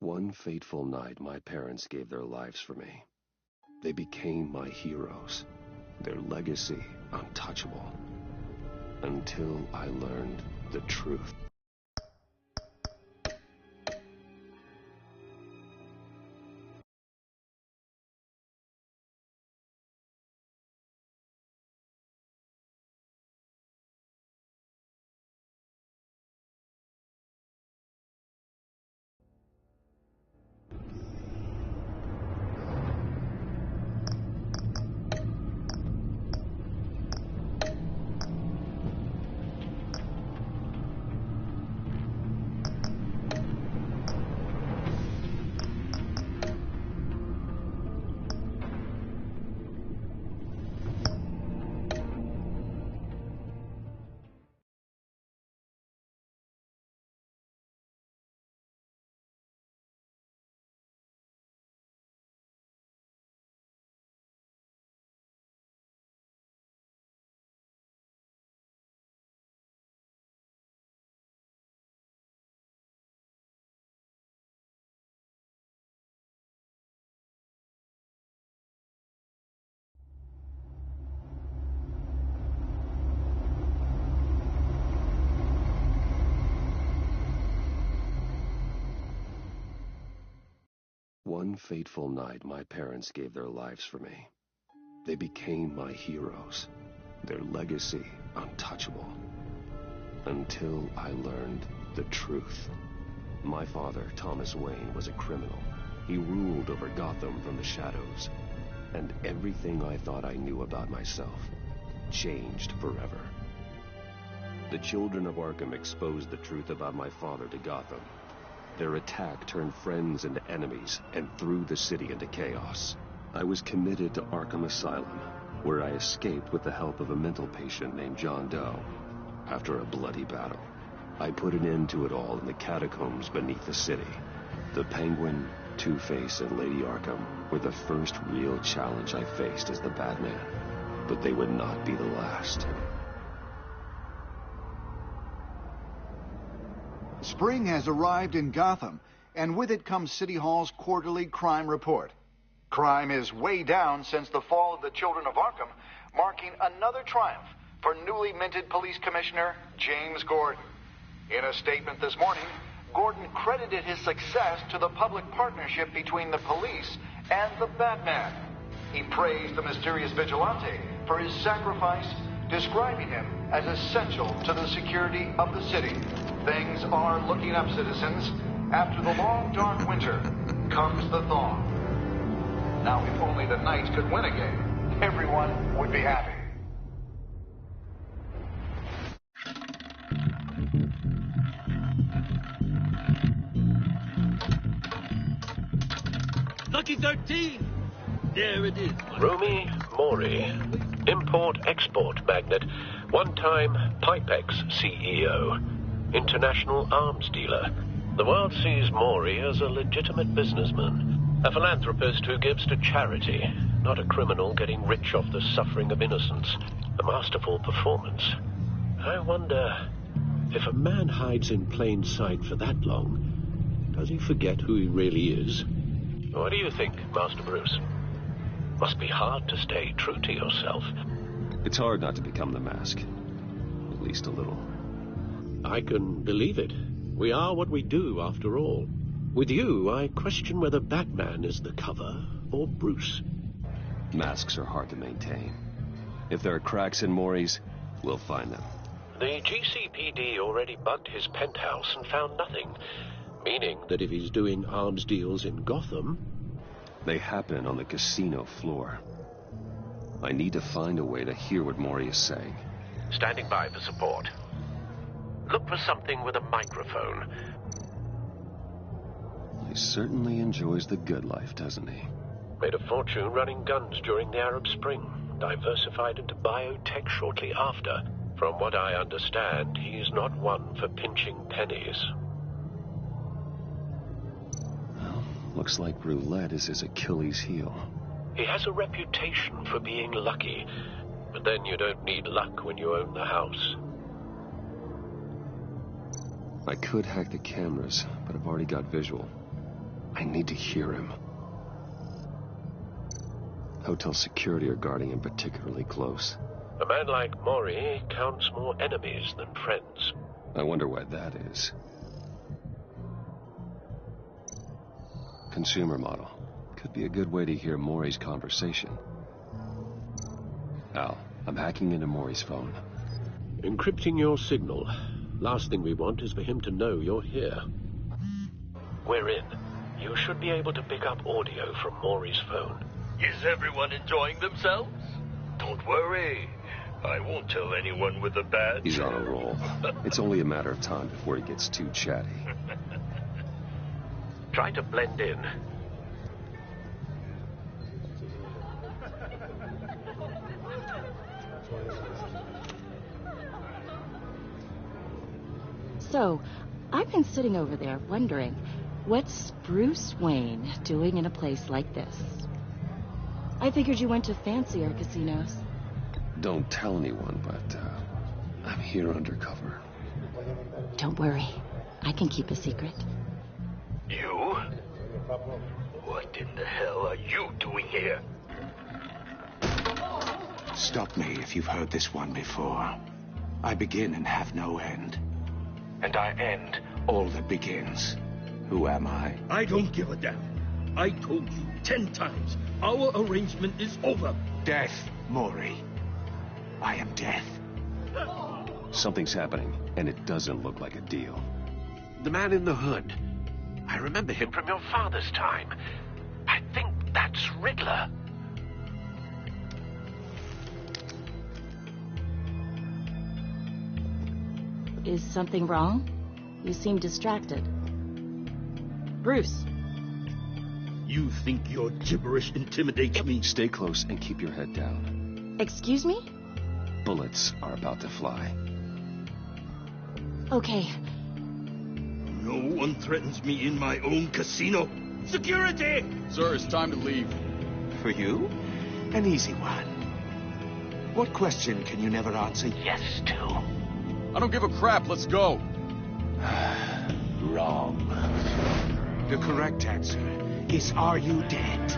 One fateful night, my parents gave their lives for me. They became my heroes, their legacy untouchable, until I learned the truth. One fateful night, my parents gave their lives for me. They became my heroes, their legacy untouchable, until I learned the truth. My father, Thomas Wayne, was a criminal. He ruled over Gotham from the shadows, and everything I thought I knew about myself changed forever. The children of Arkham exposed the truth about my father to Gotham. Their attack turned friends into enemies and threw the city into chaos. I was committed to Arkham Asylum, where I escaped with the help of a mental patient named John Doe. After a bloody battle, I put an end to it all in the catacombs beneath the city. The Penguin, Two-Face, and Lady Arkham were the first real challenge I faced as the Batman, but they would not be the last. Spring has arrived in Gotham, and with it comes City Hall's quarterly crime report. Crime is way down since the fall of the Children of Arkham, marking another triumph for newly minted Police Commissioner James Gordon. In a statement this morning, Gordon credited his success to the public partnership between the police and the Batman. He praised the mysterious vigilante for his sacrifice, describing him as essential to the security of the city. Things are looking up, citizens. After the long, dark winter comes the thaw. Now, if only the Knights could win again, everyone would be happy. Lucky 13! There it is. Romy Mori, import-export magnate, one-time Pipex CEO, international arms dealer. The world sees Mori as a legitimate businessman, a philanthropist who gives to charity, not a criminal getting rich off the suffering of innocence. A masterful performance. I wonder, if a man hides in plain sight for that long, does he forget who he really is? What do you think, Master Bruce? Must be hard to stay true to yourself. It's hard not to become the Mask. At least a little. I can believe it. We are what we do, after all. With you, I question whether Batman is the cover or Bruce. Masks are hard to maintain. If there are cracks in Mori's, we'll find them. The GCPD already bugged his penthouse and found nothing. Meaning that if he's doing arms deals in Gotham... They happen on the casino floor. I need to find a way to hear what Mori is saying. Standing by for support. Look for something with a microphone. He certainly enjoys the good life, doesn't he? Made a fortune running guns during the Arab Spring. Diversified into biotech shortly after. From what I understand, he's not one for pinching pennies. Well, looks like roulette is his Achilles heel. He has a reputation for being lucky, but then you don't need luck when you own the house. I could hack the cameras, but I've already got visual. I need to hear him. Hotel security are guarding him particularly close. A man like Mori counts more enemies than friends. I wonder why that is. Consumer model. Could be a good way to hear Mori's conversation. Al, I'm hacking into Mori's phone. Encrypting your signal. Last thing we want is for him to know you're here. We're in. You should be able to pick up audio from Mori's phone. Is everyone enjoying themselves? Don't worry. I won't tell anyone with a badge. He's on a roll. It's only a matter of time before he gets too chatty. Try to blend in. So, I've been sitting over there wondering, what's Bruce Wayne doing in a place like this? I figured you went to fancier casinos. Don't tell anyone, but I'm here undercover. Don't worry. I can keep a secret. You? What in the hell are you doing here? Stop me if you've heard this one before. I begin and have no end. And I end all that begins. Who am I? I don't give a damn. I told you 10 times. Our arrangement is over. Death, Mori. I am death. Something's happening, and it doesn't look like a deal. The man in the hood. I remember him from your father's time. I think that's Riddler. Is something wrong? You seem distracted. Bruce. You think your gibberish intimidates me? Stay close and keep your head down. Excuse me? Bullets are about to fly. Okay. No one threatens me in my own casino. Security! Sir, it's time to leave. For you? An easy one. What question can you never answer yes to? I don't give a crap. Let's go. Wrong. The correct answer is, are you dead?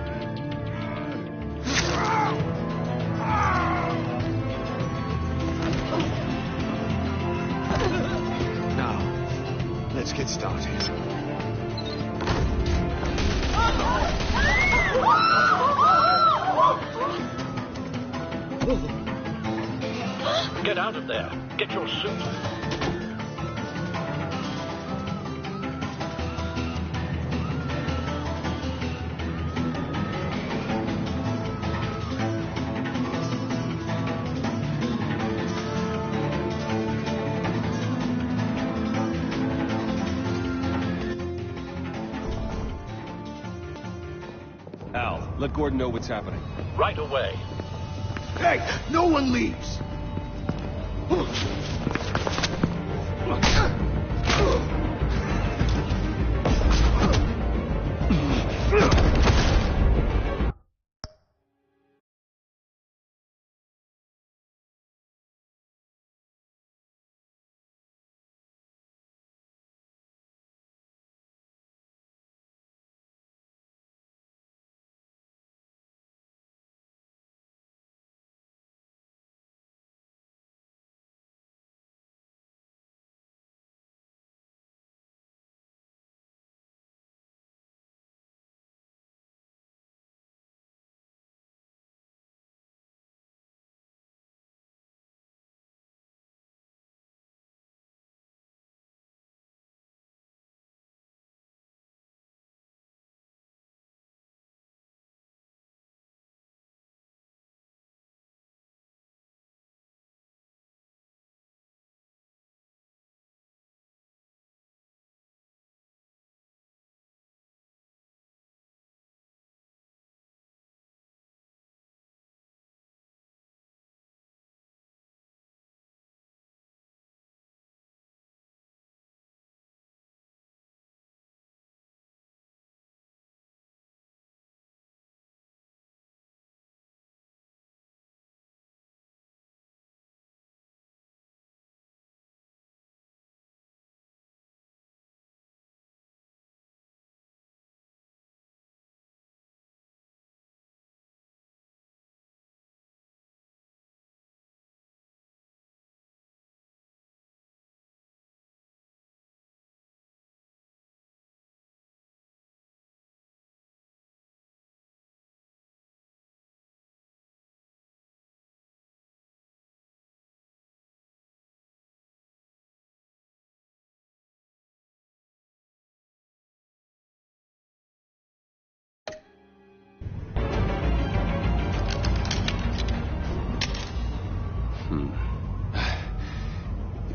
Now, let's get started. Get out of there. Get your suit. Al, let Gordon know what's happening. Right away. Hey, no one leaves!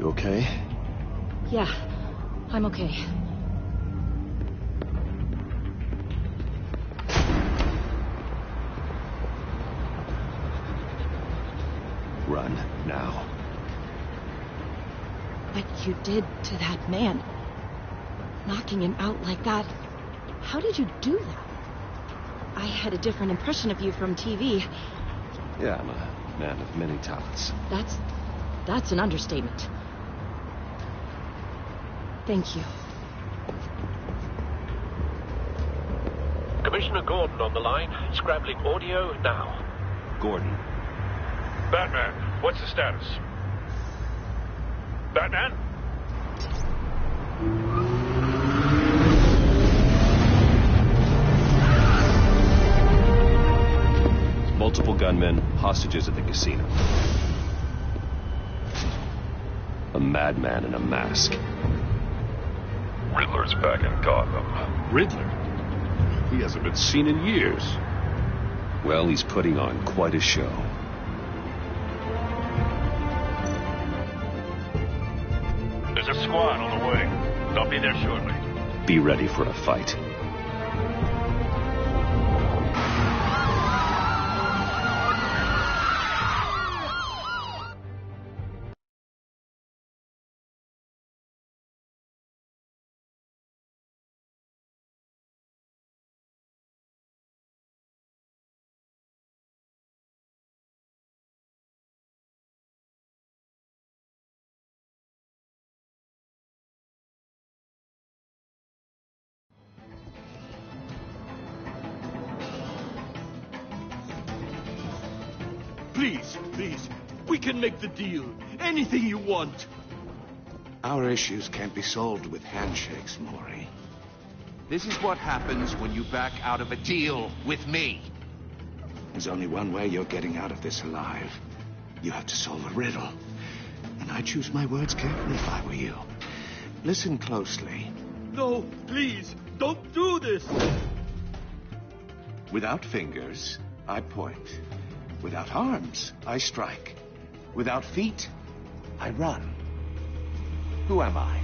okay? Yeah, I'm okay. Run, now. What you did to that man, knocking him out like that, how did you do that? I had a different impression of you from TV. Yeah, I'm a man of many talents. That's an understatement. Thank you. Commissioner Gordon on the line, scrabbling audio now. Gordon. Batman, what's the status? Batman? Multiple gunmen, hostages at the casino. A madman in a mask. Riddler's back in Gotham. Riddler? He hasn't been seen in years. Well, he's putting on quite a show. There's a squad on the way. They'll be there shortly. Be ready for a fight. Please, we can make the deal. Anything you want. Our issues can't be solved with handshakes, Maury. This is what happens when you back out of a deal with me. There's only one way you're getting out of this alive. You have to solve a riddle. And I choose my words carefully if I were you. Listen closely. No, please, don't do this. Without fingers, I point. Without arms, I strike. Without feet, I run. Who am I?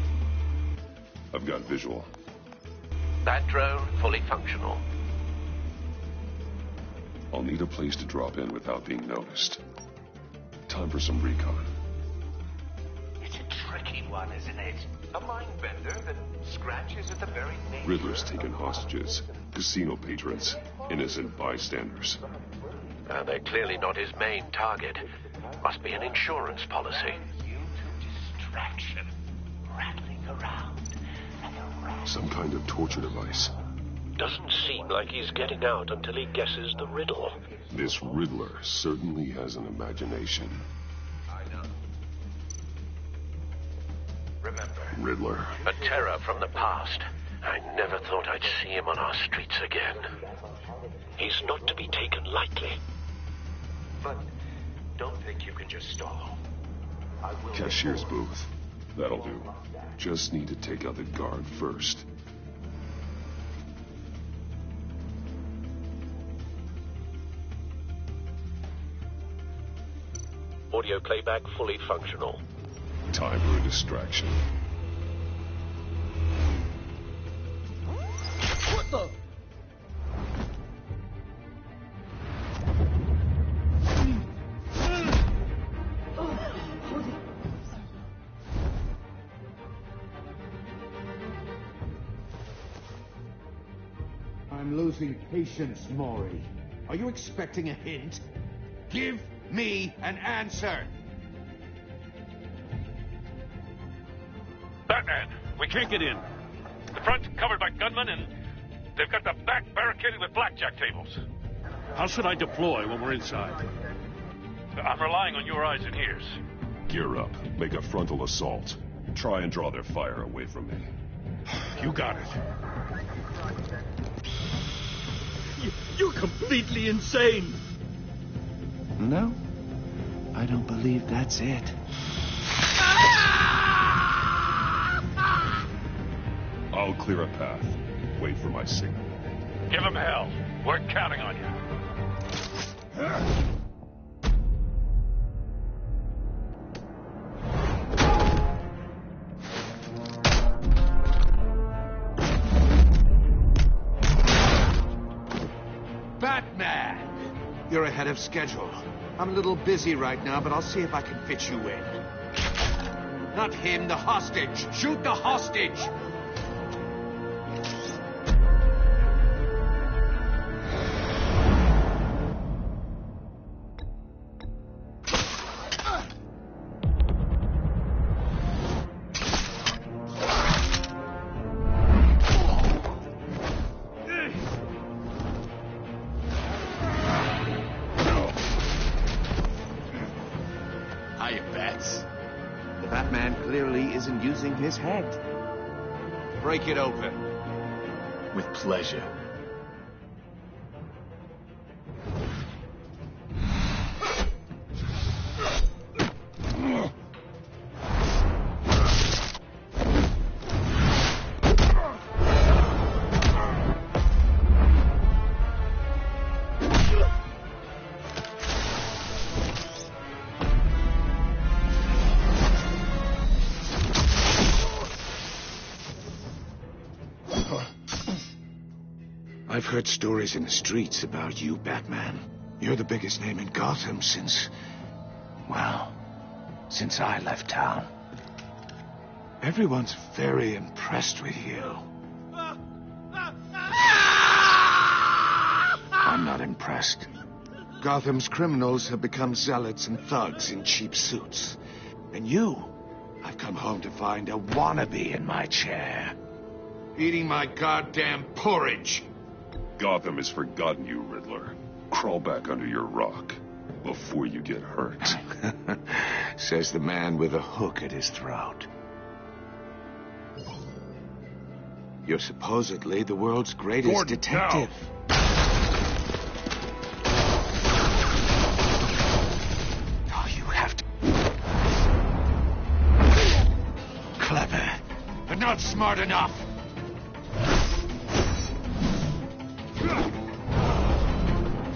I've got visual. That drone fully functional. I'll need a place to drop in without being noticed. Time for some recon. It's a tricky one, isn't it? A mind bender that scratches at the very name. Riddler's taken hostages, casino patrons, innocent bystanders. They're clearly not his main target. Must be an insurance policy. You to distraction, rattling around like a rat. Some kind of torture device. Doesn't seem like he's getting out until he guesses the riddle. This Riddler certainly has an imagination. I know. Remember. Riddler. A terror from the past. I never thought I'd see him on our streets again. He's not to be taken lightly. But don't think you can just stall. I will. Cashier's booth. That'll do. Just need to take out the guard first. Audio playback fully functional. Time for a distraction. What the? I'm losing patience, Maury. Are you expecting a hint? Give me an answer! Batman! We can't get in. The front's covered by gunmen, and they've got the back barricaded with blackjack tables. How should I deploy when we're inside? I'm relying on your eyes and ears. Gear up. Make a frontal assault. Try and draw their fire away from me. You got it. You're completely insane. No, I don't believe that's it. I'll clear a path. Wait for my signal. Give them hell. We're counting on you. ahead of schedule. I'm a little busy right now, but I'll see if I can fit you in. Not him, the hostage! Shoot the hostage! Using his head. Break it open. With pleasure. I've heard stories in the streets about you, Batman. You're the biggest name in Gotham since I left town. Everyone's very impressed with you. I'm not impressed. Gotham's criminals have become zealots and thugs in cheap suits. And you, I've come home to find a wannabe in my chair. Eating my goddamn porridge. Gotham has forgotten you, Riddler. Crawl back under your rock before you get hurt. Says the man with a hook at his throat. You're supposedly the world's greatest Gordon, detective. Oh, you have to... Clever, but not smart enough.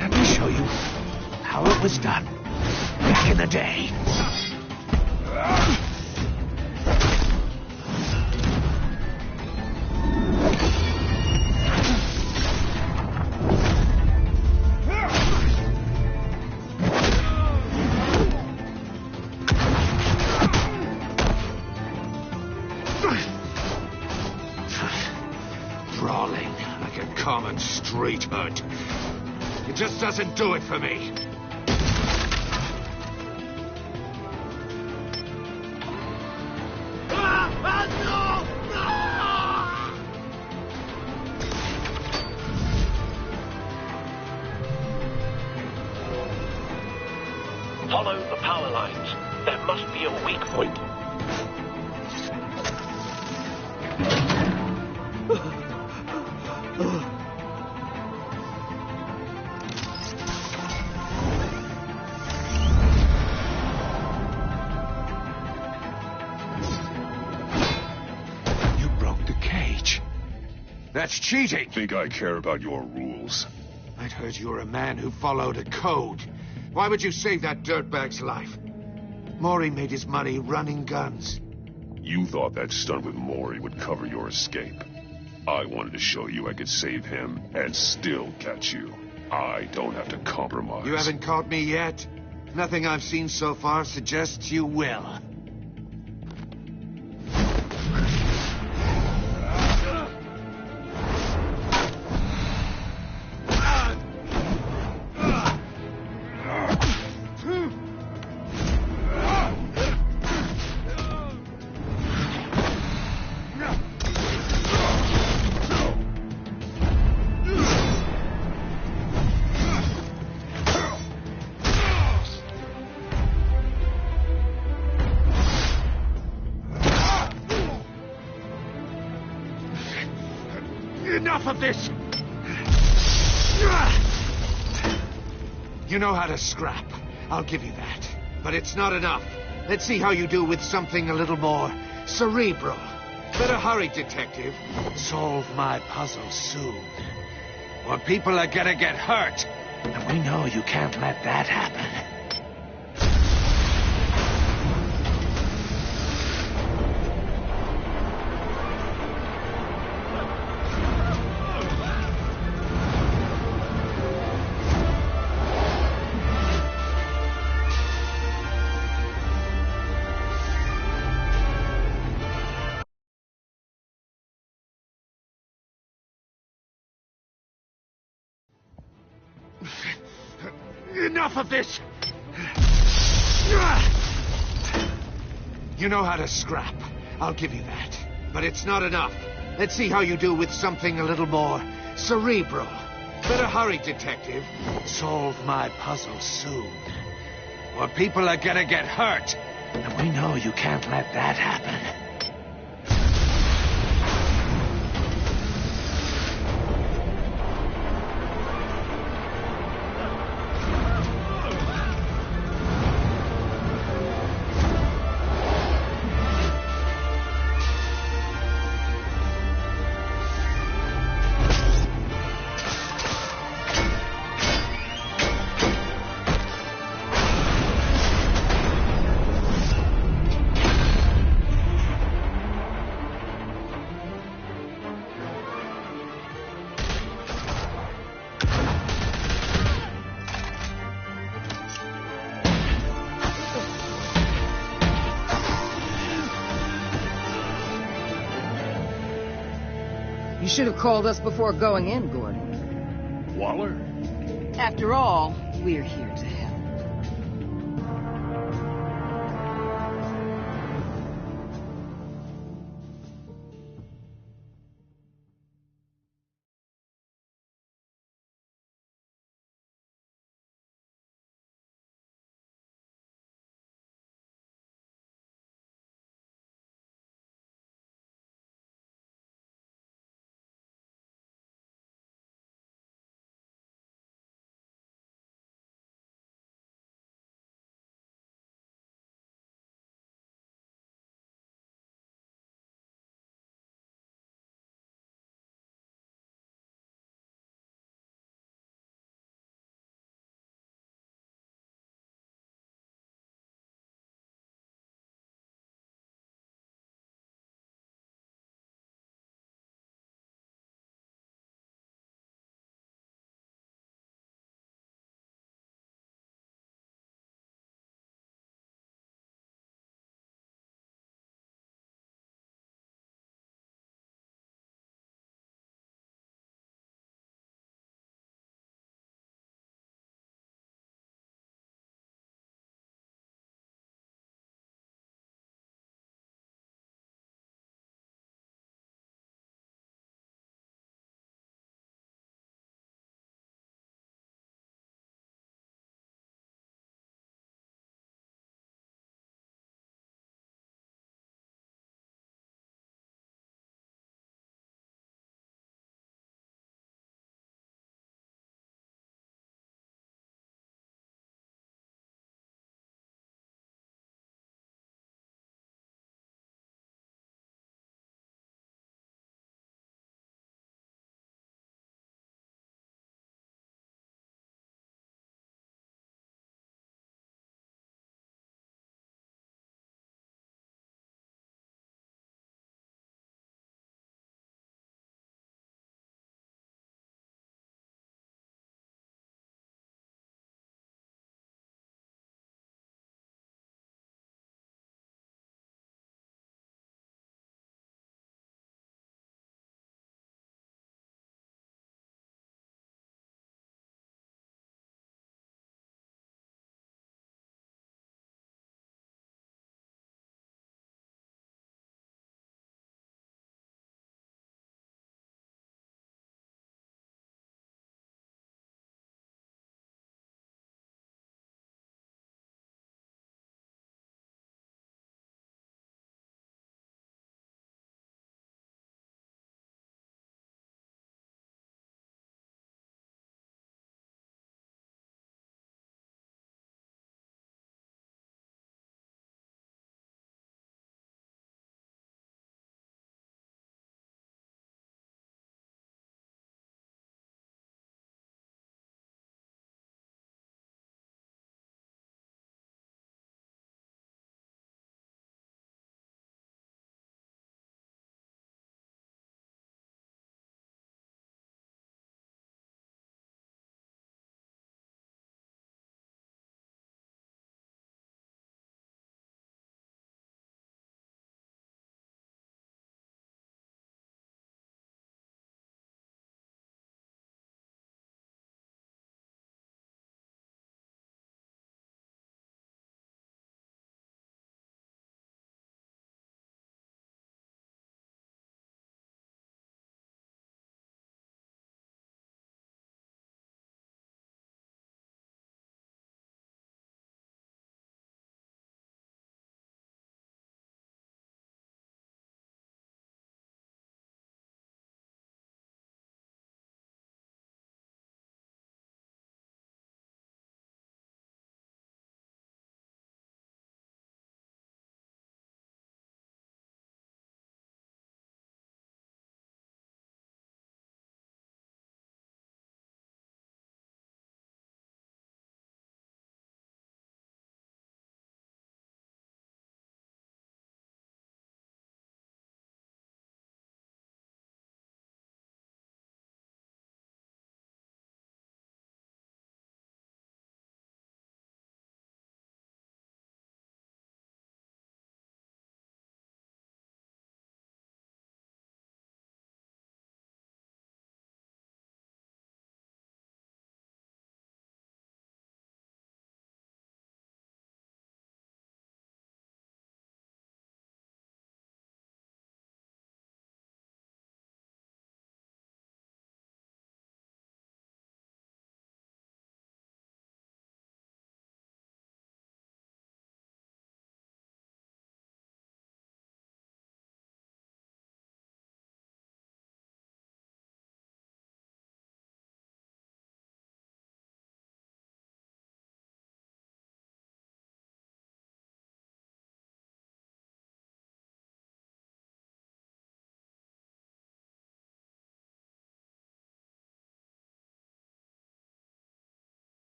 Let me show you how it was done back in the day. Brawling like a common street hood. It just doesn't do it for me. Follow the power lines. There must be a weak point. You broke the cage. That's cheating. Think I care about your rules? I'd heard you were a man who followed a code. Why would you save that dirtbag's life? Maury made his money running guns. You thought that stunt with Maury would cover your escape. I wanted to show you I could save him and still catch you. I don't have to compromise. You haven't caught me yet. Nothing I've seen so far suggests you will. Enough of this! You know how to scrap. I'll give you that. But it's not enough. Let's see how you do with something a little more cerebral. Better hurry, detective. Solve my puzzle soon. Or people are gonna get hurt. And we know you can't let that happen. enough of this! You know how to scrap. I'll give you that. But it's not enough. Let's see how you do with something a little more cerebral. Better hurry, detective. Solve my puzzle soon. Or people are gonna get hurt. And we know you can't let that happen. You should have called us before going in, Gordon. Waller? After all, we're here to help.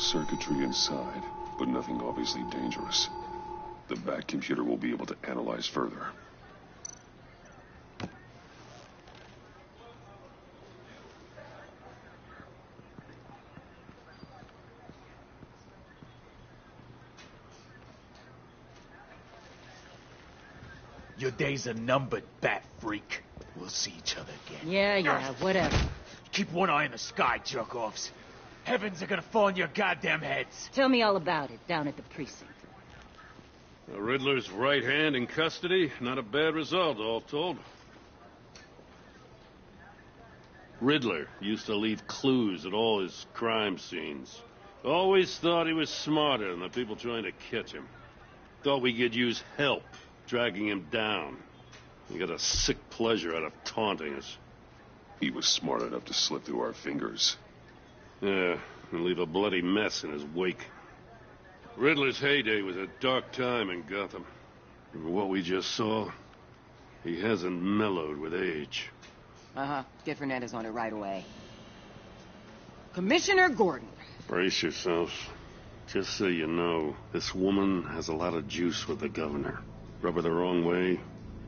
circuitry inside, but nothing obviously dangerous. The back computer will be able to analyze further. Your days are numbered, bat freak. We'll see each other again. Yeah, whatever. Keep one eye in the sky, jerk-offs. Heavens are gonna fall on your goddamn heads. Tell me all about it down at the precinct. The Riddler's right hand in custody. Not a bad result, all told. Riddler used to leave clues at all his crime scenes. Always thought he was smarter than the people trying to catch him. Thought we could use help dragging him down. He got a sick pleasure out of taunting us. He was smart enough to slip through our fingers. Yeah, and leave a bloody mess in his wake. Riddler's heyday was a dark time in Gotham. For what we just saw, he hasn't mellowed with age. Get Fernandez on it right away. Commissioner Gordon. Brace yourselves. Just so you know, this woman has a lot of juice with the governor. Rub her the wrong way,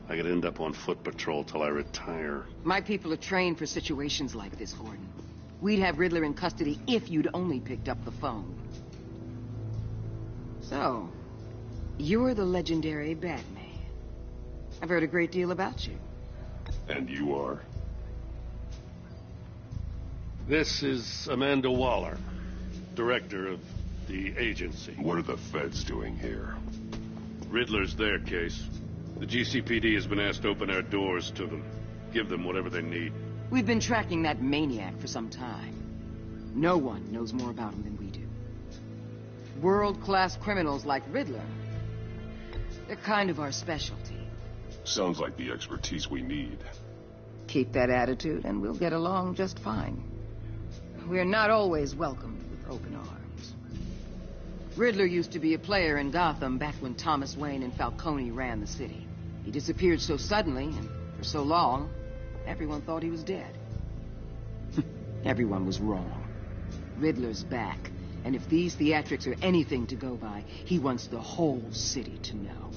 I could end up on foot patrol till I retire. My people are trained for situations like this, Gordon. We'd have Riddler in custody if you'd only picked up the phone. So, you're the legendary Batman. I've heard a great deal about you. And you are? This is Amanda Waller, director of the agency. What are the feds doing here? Riddler's their case. The GCPD has been asked to open our doors to them. Give them whatever they need. We've been tracking that maniac for some time. No one knows more about him than we do. World-class criminals like Riddler. They're kind of our specialty. Sounds like the expertise we need. Keep that attitude and we'll get along just fine. We're not always welcomed with open arms. Riddler used to be a player in Gotham back when Thomas Wayne and Falcone ran the city. He disappeared so suddenly and for so long, everyone thought he was dead. Everyone was wrong. Riddler's back, and if these theatrics are anything to go by, he wants the whole city to know.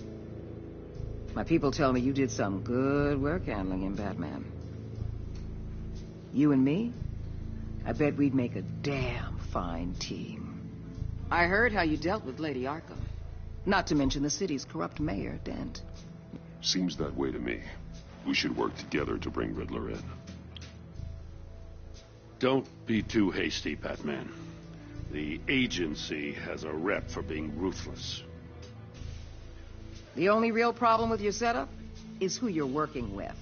My people tell me you did some good work handling him, Batman. You and me? I bet we'd make a damn fine team. I heard how you dealt with Lady Arkham. Not to mention the city's corrupt mayor, Dent. Seems that way to me. We should work together to bring Riddler in. Don't be too hasty, Batman. The agency has a rep for being ruthless. The only real problem with your setup is who you're working with.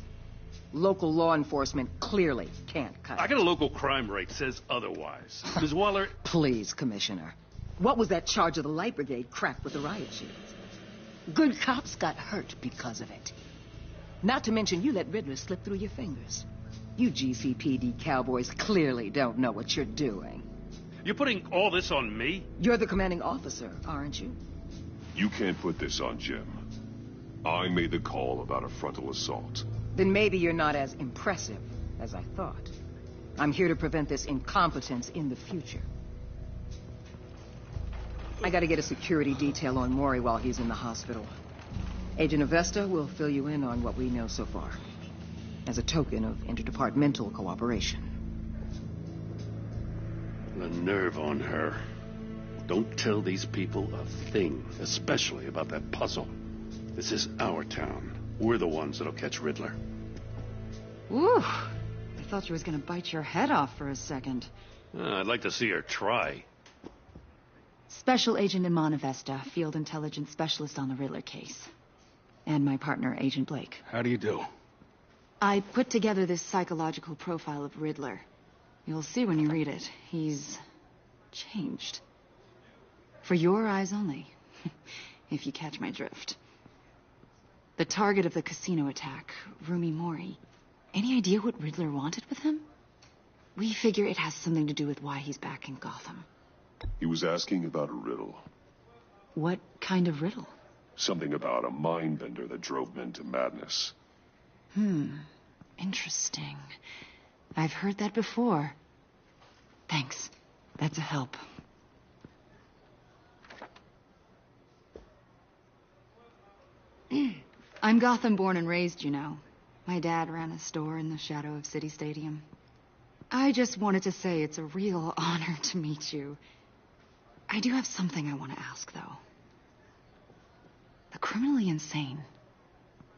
Local law enforcement clearly can't cut it. I got a local crime rate says otherwise. Ms. Waller... Please, Commissioner. What was that charge of the Light Brigade cracked with the riot shields? Good cops got hurt because of it. Not to mention you let Riddler slip through your fingers. You GCPD cowboys clearly don't know what you're doing. You're putting all this on me? You're the commanding officer, aren't you? You can't put this on Jim. I made the call about a frontal assault. Then maybe you're not as impressive as I thought. I'm here to prevent this incompetence in the future. I gotta get a security detail on Maury while he's in the hospital. Agent Avesta will fill you in on what we know so far, as a token of interdepartmental cooperation. The nerve on her. Don't tell these people a thing, especially about that puzzle. This is our town. We're the ones that'll catch Riddler. Ooh, I thought you was gonna bite your head off for a second. I'd like to see her try. Special Agent Iman Avesta, Field Intelligence Specialist on the Riddler case. And my partner, Agent Blake. How do you do? I put together this psychological profile of Riddler. You'll see when you read it. He's changed. For your eyes only, if you catch my drift. The target of the casino attack, Rumi Mori. Any idea what Riddler wanted with him? We figure it has something to do with why he's back in Gotham. He was asking about a riddle. What kind of riddle? Something about a mind bender that drove men to madness. Interesting. I've heard that before. Thanks. That's a help. I'm Gotham born and raised, you know. My dad ran a store in the shadow of City Stadium. I just wanted to say it's a real honor to meet you. I do have something I want to ask, though. The criminally insane.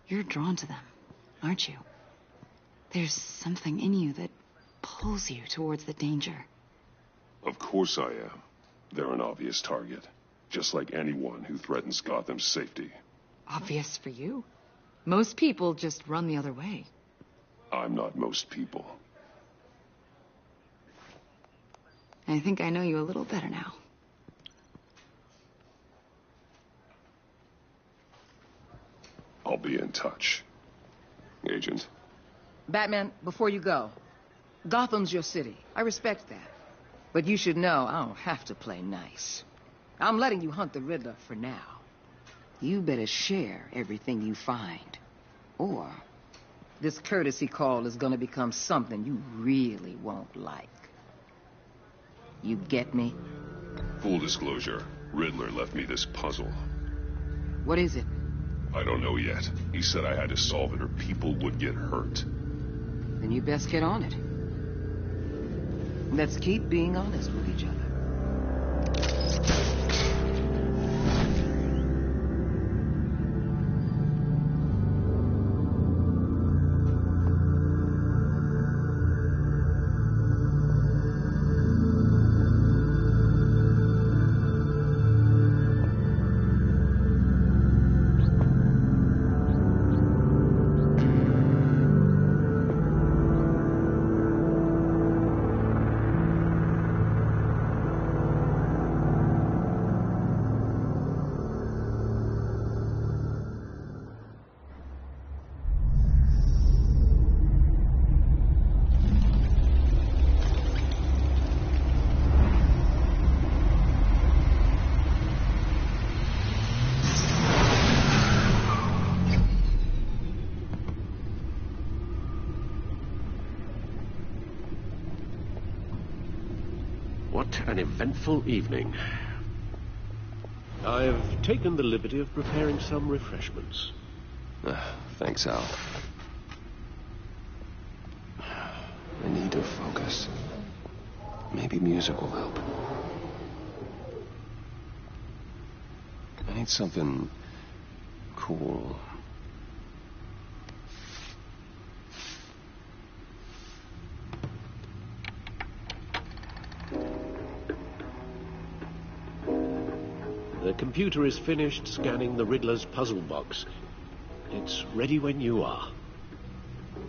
You're drawn to them, aren't you? There's something in you that pulls you towards the danger. Of course I am. They're an obvious target. Just like anyone who threatens Gotham's safety. Obvious for you. Most people just run the other way. I'm not most people. I think I know you a little better now. I'll be in touch. Agent. Batman, before you go, Gotham's your city. I respect that. But you should know I don't have to play nice. I'm letting you hunt the Riddler for now. You better share everything you find. Or this courtesy call is gonna become something you really won't like. You get me? Full disclosure, Riddler left me this puzzle. What is it? I don't know yet. He said I had to solve it or people would get hurt. Then you best get on it. Let's keep being honest with each other. What an eventful evening. I've taken the liberty of preparing some refreshments. Thanks, Al. I need to focus. Maybe music will help. I need something cool. The computer is finished scanning the Riddler's puzzle box. It's ready when you are.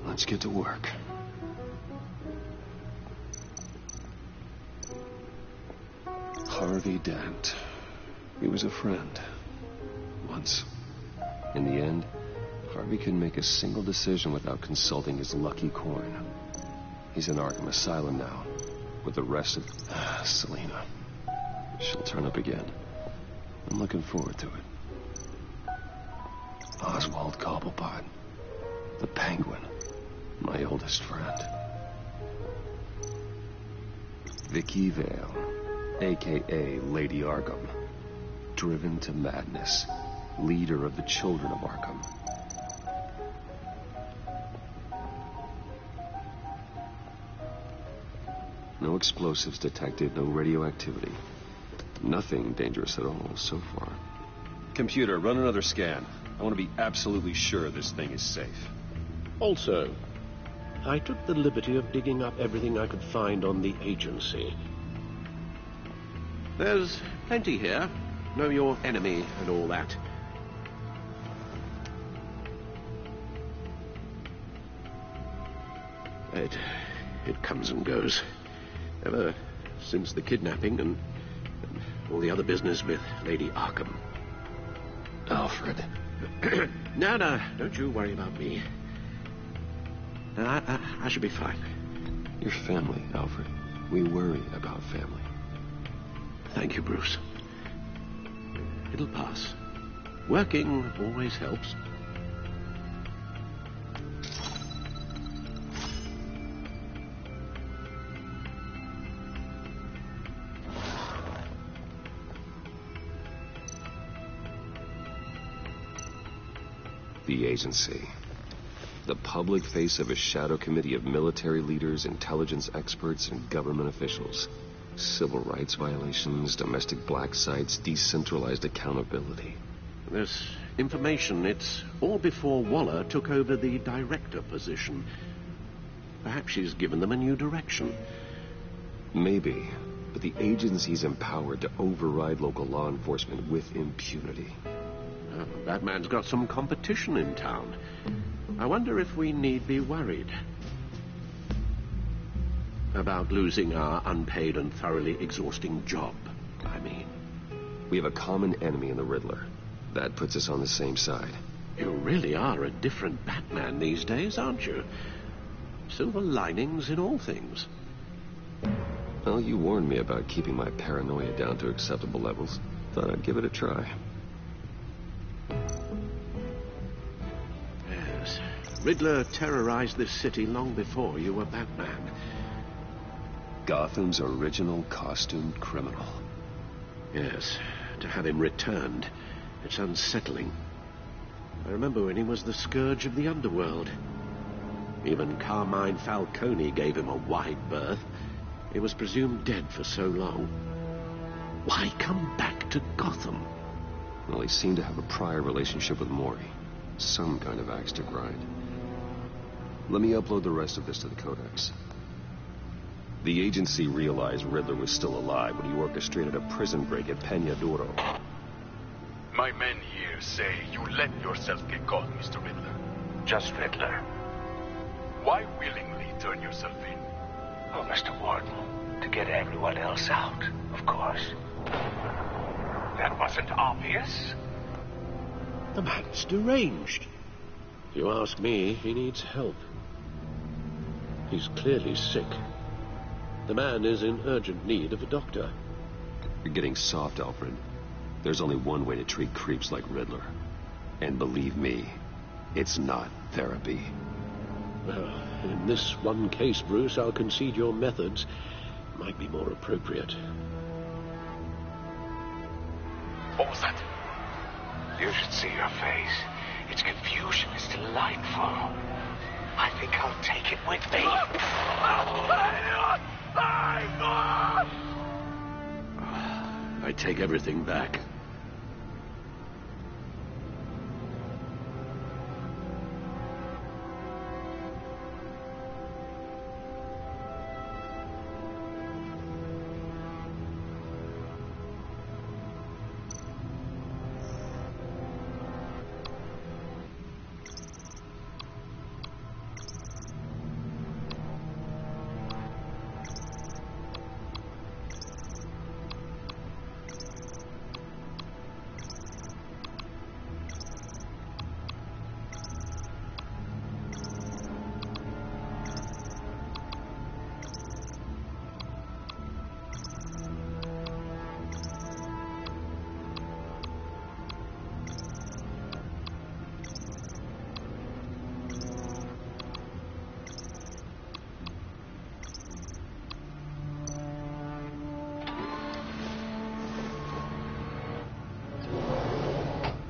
Let's get to work. Harvey Dent. He was a friend. Once. In the end, Harvey couldn't make a single decision without consulting his lucky coin. He's in Arkham Asylum now, with the rest of Selina. She'll turn up again. I'm looking forward to it. Oswald Cobblepot. The Penguin. My oldest friend. Vicky Vale, a.k.a. Lady Arkham. Driven to madness. Leader of the Children of Arkham. No explosives detected, no radioactivity. Nothing dangerous at all so far. Computer, run another scan. I want to be absolutely sure this thing is safe. Also, I took the liberty of digging up everything I could find on the agency. There's plenty here. Know your enemy and all that. It comes and goes. Ever since the kidnapping and all the other business with Lady Arkham. Alfred. No, don't you worry about me. I should be fine. Your family, Alfred. We worry about family. Thank you, Bruce. It'll pass. Working always helps. the agency. The public face of a shadow committee of military leaders, intelligence experts, and government officials. Civil rights violations, domestic black sites, decentralized accountability. This information, it's all before Waller took over the director position. Perhaps she's given them a new direction. Maybe, but the agency's empowered to override local law enforcement with impunity. Oh, Batman's got some competition in town. I wonder if we need be worried about losing our unpaid and thoroughly exhausting job, I mean. We have a common enemy in the Riddler. That puts us on the same side. You really are a different Batman these days, aren't you? Silver linings in all things. Well, you warned me about keeping my paranoia down to acceptable levels. Thought I'd give it a try. Yes. Riddler terrorized this city long before you were Batman. Gotham's original costumed criminal. Yes. To have him returned, it's unsettling. I remember when he was the scourge of the underworld. Even Carmine Falcone gave him a wide berth. He was presumed dead for so long. Why come back to Gotham? Well, he seemed to have a prior relationship with Mori. Some kind of axe to grind. Let me upload the rest of this to the Codex. The agency realized Riddler was still alive when he orchestrated a prison break at Peña Duro. My men here say you let yourself get caught, Mr. Riddler. Just Riddler. Why willingly turn yourself in? Oh, Mr. Warden, to get everyone else out, of course. That wasn't obvious. The man's deranged. If you ask me, he needs help. He's clearly sick. The man is in urgent need of a doctor. You're getting soft, Alfred. There's only one way to treat creeps like Riddler. And believe me, it's not therapy. Well, in this one case, Bruce, I'll concede your methods might be more appropriate. What was that? You should see your face. Its confusion is delightful. I think I'll take it with me. I take everything back.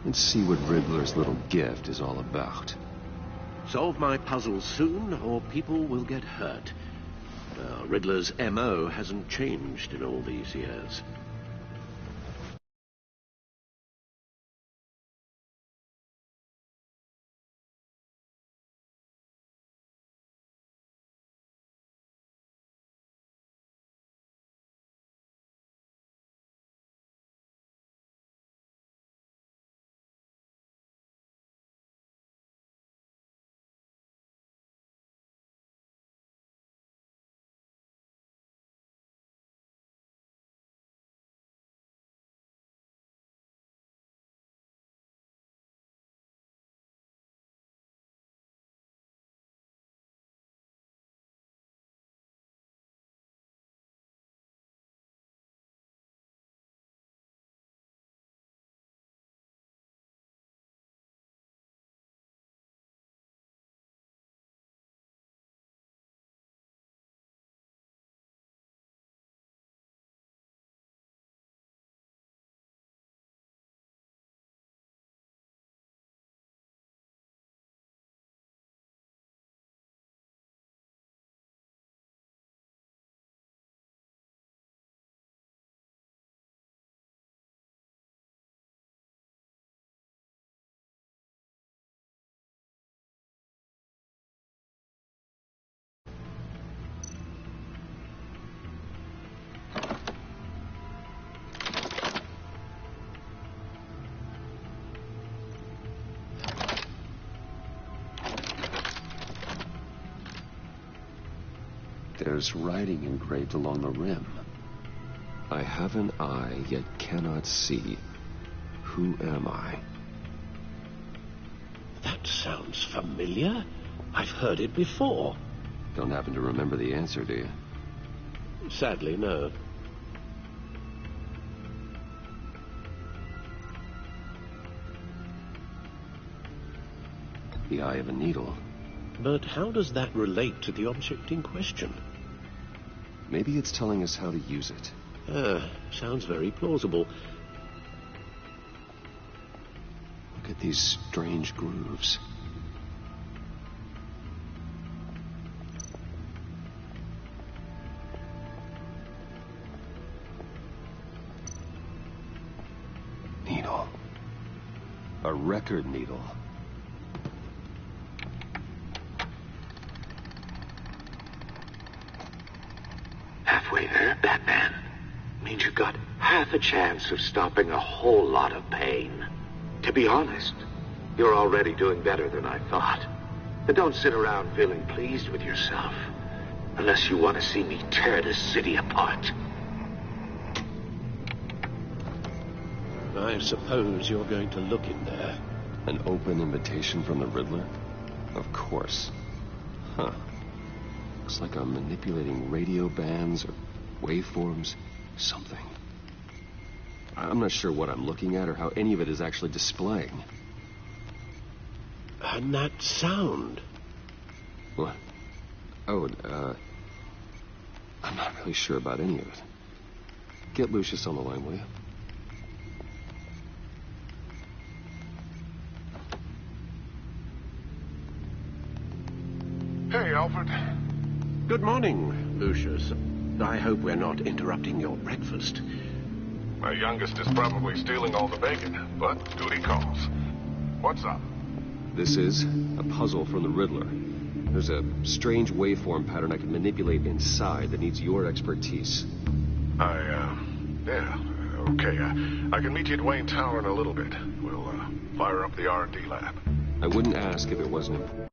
Let's see what Riddler's little gift is all about. Solve my puzzles soon, or people will get hurt. Riddler's M.O. hasn't changed in all these years. There's writing engraved along the rim. I have an eye, yet cannot see. Who am I? That sounds familiar. I've heard it before. Don't happen to remember the answer, do you? Sadly, no. The eye of a needle. But how does that relate to the object in question? Maybe it's telling us how to use it. Sounds very plausible. Look at these strange grooves. Needle. A record needle. Halfway there, Batman. Means you've got half a chance of stopping a whole lot of pain. To be honest, you're already doing better than I thought. But don't sit around feeling pleased with yourself. Unless you want to see me tear this city apart. I suppose you're going to look in there. An open invitation from the Riddler? Of course. Huh. Looks like I'm manipulating radio bands or waveforms. Something. I'm not sure what I'm looking at or how any of it is actually displaying. And that sound. What? Oh, I'm not really sure about any of it. Get Lucius on the line, will you? Hey, Alfred. Good morning, Lucius. I hope we're not interrupting your breakfast. My youngest is probably stealing all the bacon, but duty calls. What's up? This is a puzzle from the Riddler. There's a strange waveform pattern I can manipulate inside that needs your expertise. Yeah, okay. I can meet you at Wayne Tower in a little bit. We'll, fire up the R&D lab. I wouldn't ask if it wasn't important.